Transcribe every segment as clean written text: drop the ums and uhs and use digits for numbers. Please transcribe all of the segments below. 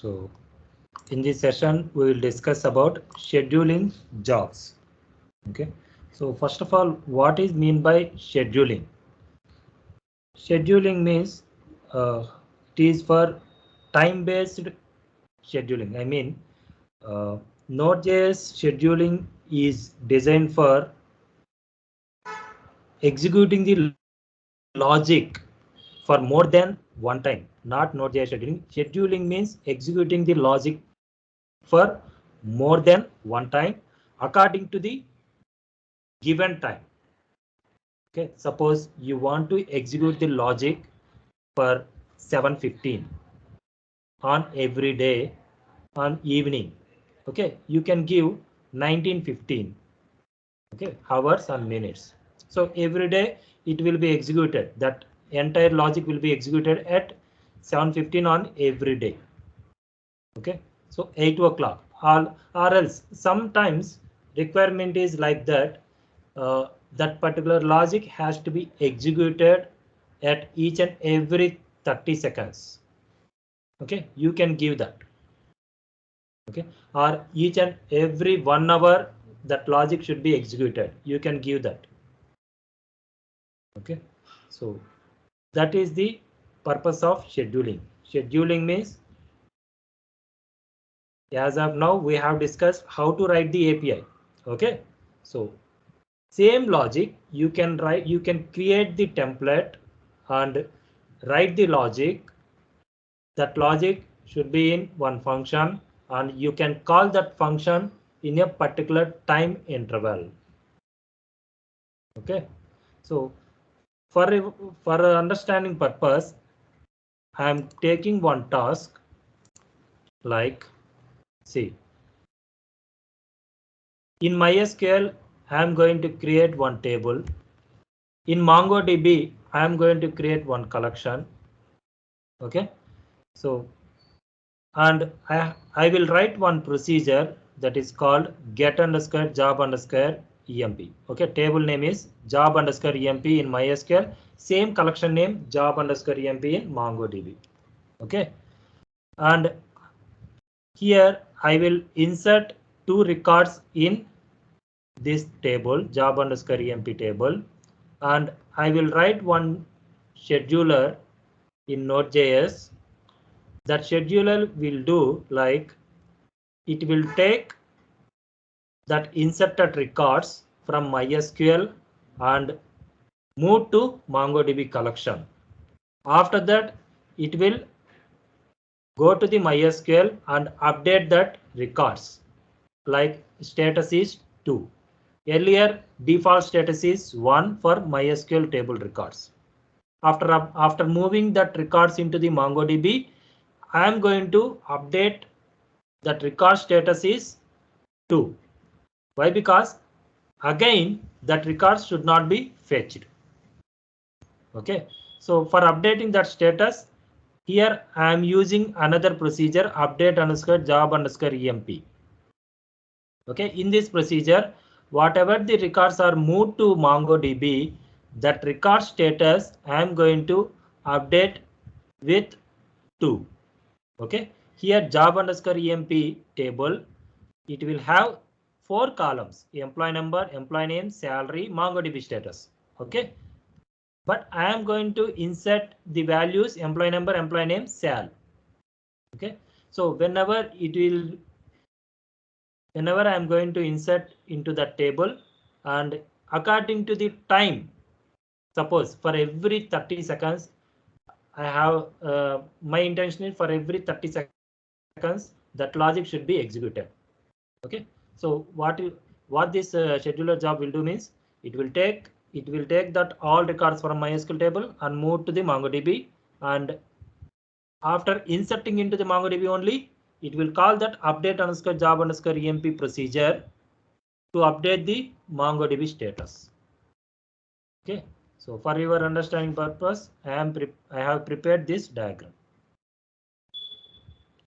So in this session, we will discuss about scheduling jobs. Okay. So first of all, what is mean by scheduling? Scheduling means it is for time-based scheduling. I mean, Node.js scheduling is designed for executing the logic for more than one time, not Node.js scheduling. Scheduling means executing the logic for more than one time according to the given time. Okay, suppose you want to execute the logic for 7:15 on every day on evening. Okay, you can give 19:15. Okay, hours and minutes. So every day it will be executed. That entire logic will be executed at 7:15 on every day. Okay, so 8 o'clock or else sometimes requirement is like that. That particular logic has to be executed at each and every 30 seconds. Okay, you can give that. Okay, or each and every 1 hour that logic should be executed. You can give that. Okay, so that is the purpose of scheduling. Scheduling means, as of now, we have discussed how to write the API. Okay, so same logic you can write, you can create the template and write the logic. That logic should be in one function and you can call that function in a particular time interval. Okay, so for understanding purpose, I am taking one task like, see, in MySQL I am going to create one table. In MongoDB I am going to create one collection. Okay, so and I will write one procedure that is called get underscore job underscore emp. Okay, table name is job underscore emp in MySQL. Same collection name job underscore emp in MongoDB. Okay, and here I will insert two records in this table job underscore emp table, and I will write one scheduler in Node.js. That scheduler will do like, it will take that inserted records from MySQL and move to MongoDB collection. After that, it will go to the MySQL and update that records, like status is 2. Earlier default status is 1 for MySQL table records. After moving that records into the MongoDB, I am going to update that record status is 2. Why? Because again that records should not be fetched. Okay, so for updating that status, here I am using another procedure update underscore job underscore emp. Okay, in this procedure, whatever the records are moved to MongoDB, that record status I am going to update with 2. Okay, here job underscore emp table, it will have 4 columns: employee number, employee name, salary, MongoDB status. Okay, but I am going to insert the values employee number, employee name, sal. Okay, so whenever I am going to insert into that table, and according to the time, suppose for every 30 seconds, I have my intention is for every 30 seconds that logic should be executed. Okay, so what this scheduler job will do means, it will take that all records from MySQL table and move to the MongoDB, and after inserting into the MongoDB only, it will call that update underscore job underscore emp procedure to update the MongoDB status. Okay, so for your understanding purpose, I have prepared this diagram.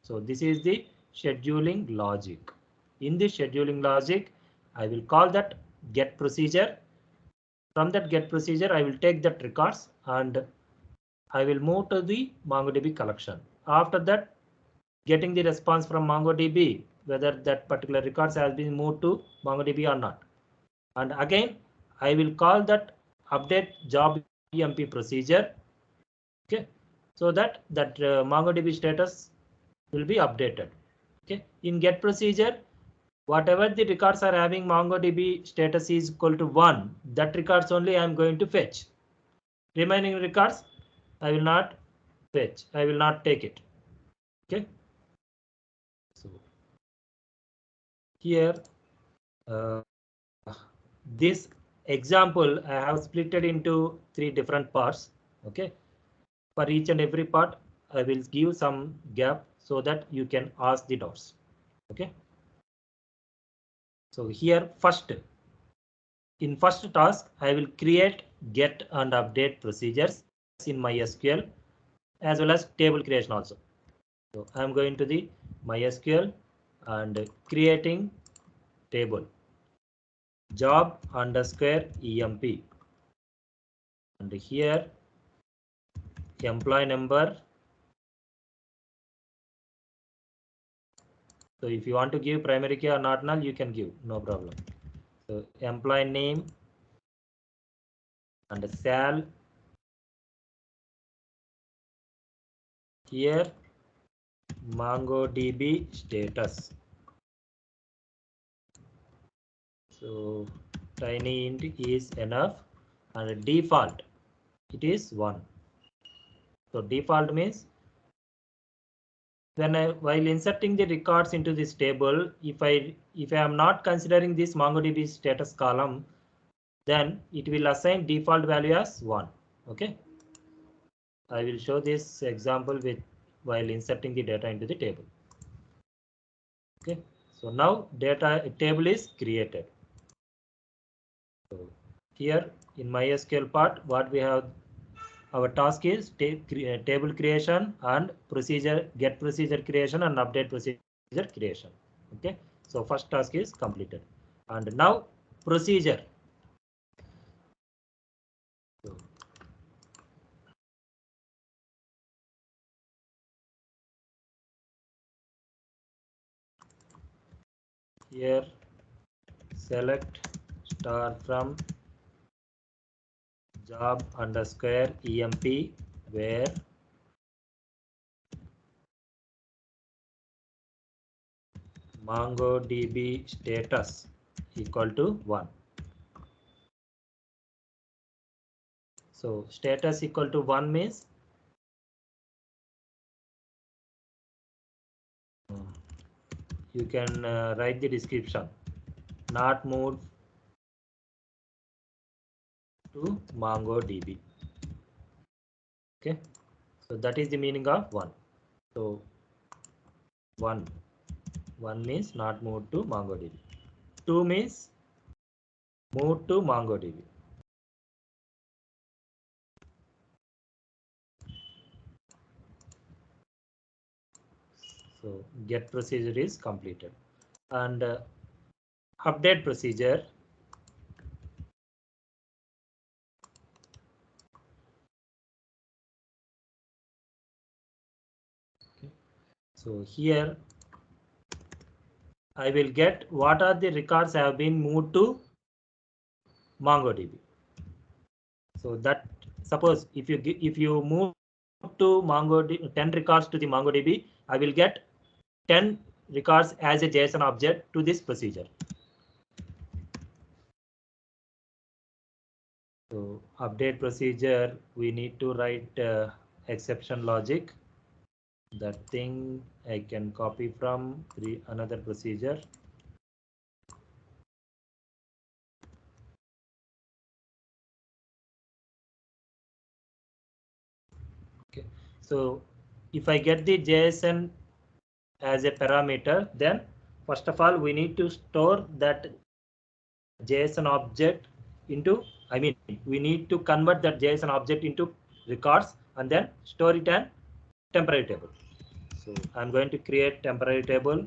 So this is the scheduling logic. In this scheduling logic, I will call that get procedure. From that get procedure, I will take that records and I will move to the MongoDB collection. After that, getting the response from MongoDB whether that particular records has been moved to MongoDB or not. And again, I will call that update job EMP procedure. Okay, so that MongoDB status will be updated. Okay, in get procedure, whatever the records are having MongoDB status is equal to 1, that records only I am going to fetch. Remaining records I will not fetch, I will not take it. Okay, so here this example I have split it into 3 different parts. Okay, for each and every part I will give some gap so that you can ask the doubts. Okay, so here in first task I will create get and update procedures in MySQL as well as table creation also. So I am going to the MySQL and creating table job underscore emp, and here employee number. So if you want to give primary key or not null, you can give, no problem. So employee name and sal. Here MongoDB status. So tiny int is enough, and default it is 1. So default means when while inserting the records into this table, if I am not considering this MongoDB status column, then it will assign default value as 1. Okay, I will show this example with while inserting the data into the table. Okay, so now data table is created. So here in MySQL part, what we have, our task is table creation and get procedure creation and update procedure creation. Okay, so first task is completed, and now procedure. So here select star from job underscore emp where MongoDB status equal to 1. So status equal to 1 means you can write the description, not moved to MongoDB. Okay, so that is the meaning of 1. So 1 means not moved to MongoDB. 2 means moved to MongoDB. So get procedure is completed, and update procedure. Okay. So here I will get what are the records have been moved to MongoDB. So that suppose if you move to MongoDB 10 records to the MongoDB, I will get 10 records as a JSON object to this procedure. So update procedure, we need to write exception logic. That thing I can copy from another procedure. Okay, so if I get the JSON as a parameter, then first of all we need to store that JSON object into, we need to convert that JSON object into records and then store it in temporary table. So I'm going to create temporary table.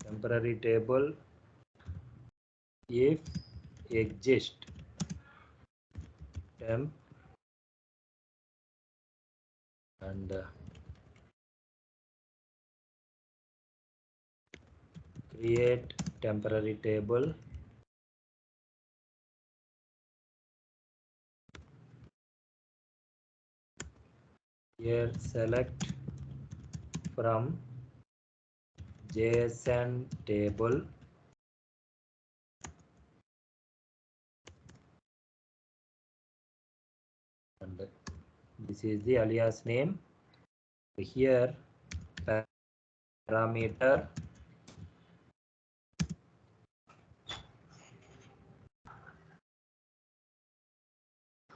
Temporary table if exist temp and create temporary table. Here select from JSON table and this is the alias name. Here parameter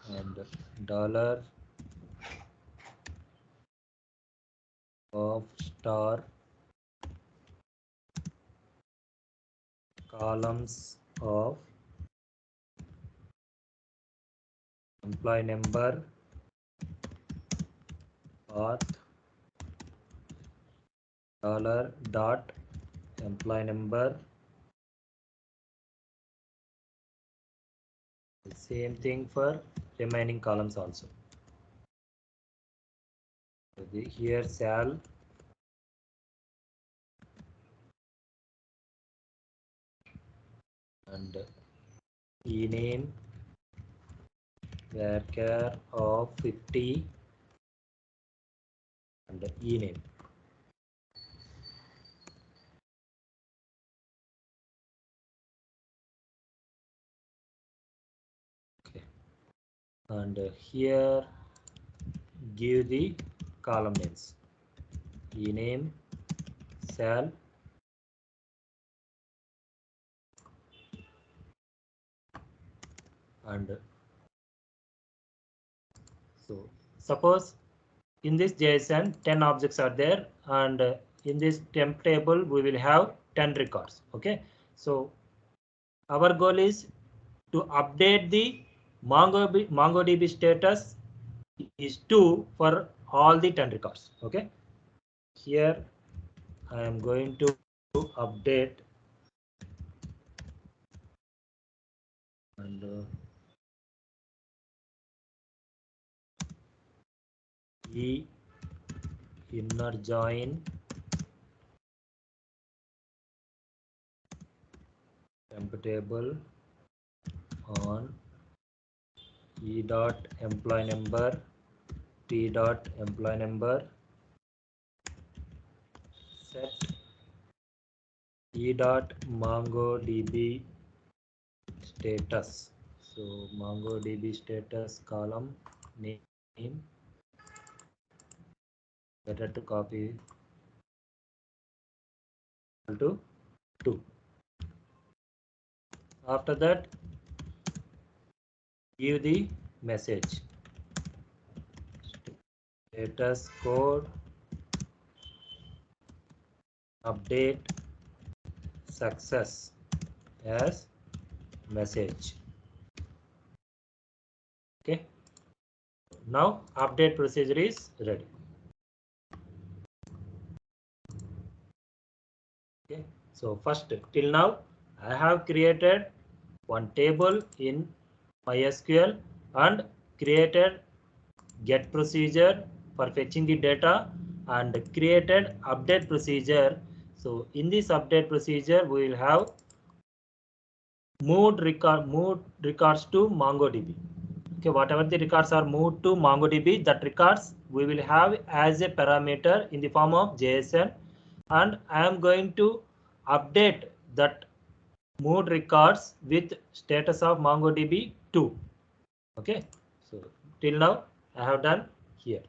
and dollar of star columns of employee number path dollar dot employee number. Same thing for remaining columns also. Here sal and ename varchar of 50 and ename. Okay. And here give the column names. Ename sal and so suppose in this JSON 10 objects are there and in this temp table we will have 10 records. Okay, so our goal is to update the MongoDB status is 2 for all the 10 records. Okay, here I am going to update and inner join temp table on e dot employee number t dot employee number set e dot MongoDB status. So MongoDB status column name, better to copy to 2. After that give the message status code update success as message. Okay, now update procedure is ready. Okay, so first till now I have created one table in MySQL and created get procedure for fetching the data and created update procedure. So in this update procedure we will have moved records to MongoDB. Okay, whatever the records are moved to MongoDB, that records we will have as a parameter in the form of JSON, and I am going to update that moved records with status of MongoDB 2. Okay, so till now I have done here.